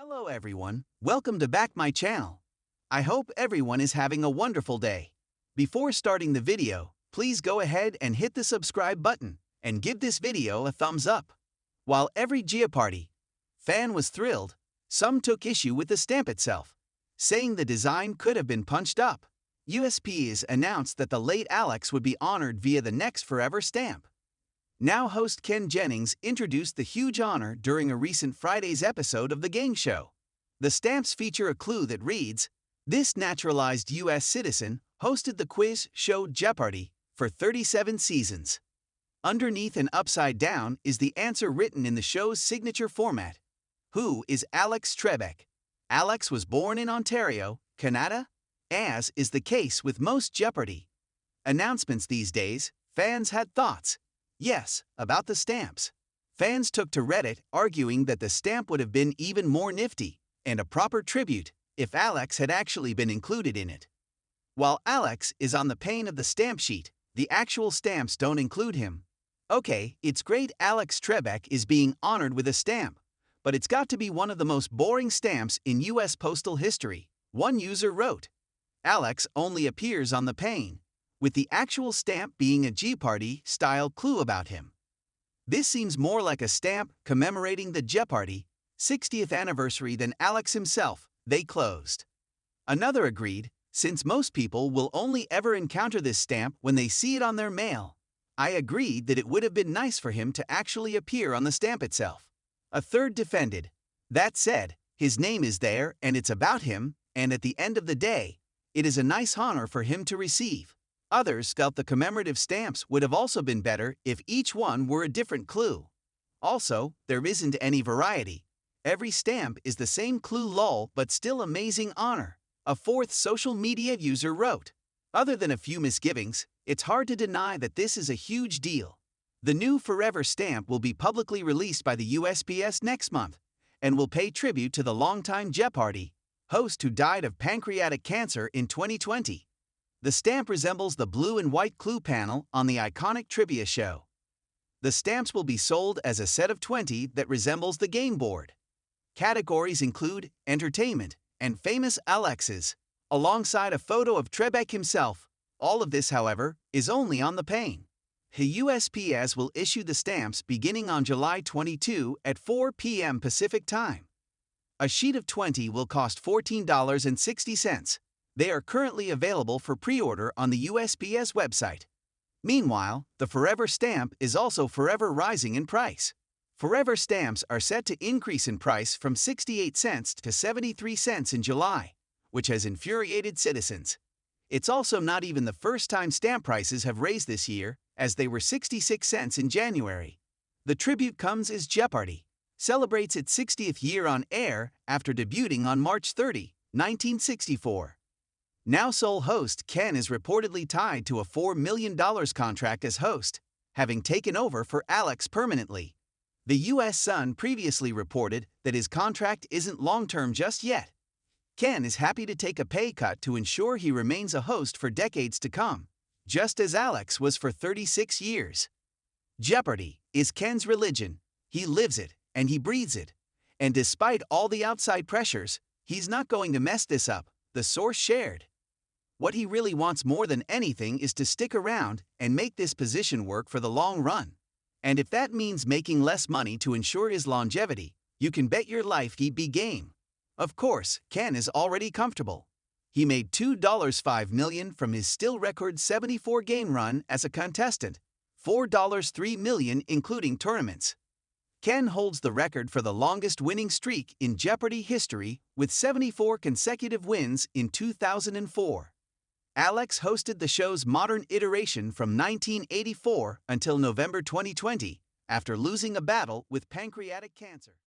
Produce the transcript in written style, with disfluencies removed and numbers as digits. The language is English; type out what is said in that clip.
Hello everyone, welcome to back my channel. I hope everyone is having a wonderful day. Before starting the video, please go ahead and hit the subscribe button and give this video a thumbs up. While every Jeopardy fan was thrilled, some took issue with the stamp itself, saying the design could have been punched up. USPS announced that the late Alex would be honored via the next Forever stamp. Now host Ken Jennings introduced the huge honor during a recent Friday's episode of the game show. The stamps feature a clue that reads, "This naturalized U.S. citizen hosted the quiz show Jeopardy for 37 seasons." Underneath and upside down is the answer written in the show's signature format. Who is Alex Trebek? Alex was born in Ontario, Canada, as is the case with most Jeopardy announcements these days. Fans had thoughts. Yes, about the stamps. Fans took to Reddit arguing that the stamp would have been even more nifty and a proper tribute if Alex had actually been included in it. While Alex is on the pane of the stamp sheet, the actual stamps don't include him. Okay, it's great Alex Trebek is being honored with a stamp, but it's got to be one of the most boring stamps in US postal history. One user wrote, "Alex only appears on the pane, with the actual stamp being a Jeopardy-style clue about him. This seems more like a stamp commemorating the Jeopardy 60th anniversary than Alex himself," they closed. Another agreed, "Since most people will only ever encounter this stamp when they see it on their mail, I agreed that it would have been nice for him to actually appear on the stamp itself." A third defended, "That said, his name is there and it's about him, and at the end of the day, it is a nice honor for him to receive." Others felt the commemorative stamps would have also been better if each one were a different clue. Also, there isn't any variety. Every stamp is the same clue lol but still amazing honor, a fourth social media user wrote. Other than a few misgivings, it's hard to deny that this is a huge deal. The new Forever stamp will be publicly released by the USPS next month and will pay tribute to the longtime Jeopardy host who died of pancreatic cancer in 2020. The stamp resembles the blue and white clue panel on the iconic trivia show. The stamps will be sold as a set of 20 that resembles the game board. Categories include entertainment and famous Alexes, alongside a photo of Trebek himself. All of this, however, is only on the pane. The USPS will issue the stamps beginning on July 22 at 4 p.m. Pacific Time. A sheet of 20 will cost $14.60. They are currently available for pre-order on the USPS website. Meanwhile, the Forever stamp is also forever rising in price. Forever stamps are set to increase in price from 68 cents to 73 cents in July, which has infuriated citizens. It's also not even the first time stamp prices have raised this year, as they were 66 cents in January. The tribute comes as Jeopardy celebrates its 60th year on air after debuting on March 30, 1964. Now sole host Ken is reportedly tied to a $4 million contract as host, having taken over for Alex permanently. The U.S. Sun previously reported that his contract isn't long-term just yet. Ken is happy to take a pay cut to ensure he remains a host for decades to come, just as Alex was for 36 years. Jeopardy is Ken's religion. He lives it and he breathes it. And despite all the outside pressures, he's not going to mess this up, the source shared. What he really wants more than anything is to stick around and make this position work for the long run. And if that means making less money to ensure his longevity, you can bet your life he'd be game. Of course, Ken is already comfortable. He made $2.5 million from his still record 74-game run as a contestant, $4.3 million including tournaments. Ken holds the record for the longest winning streak in Jeopardy history with 74 consecutive wins in 2004. Alex hosted the show's modern iteration from 1984 until November 2020 after losing a battle with pancreatic cancer.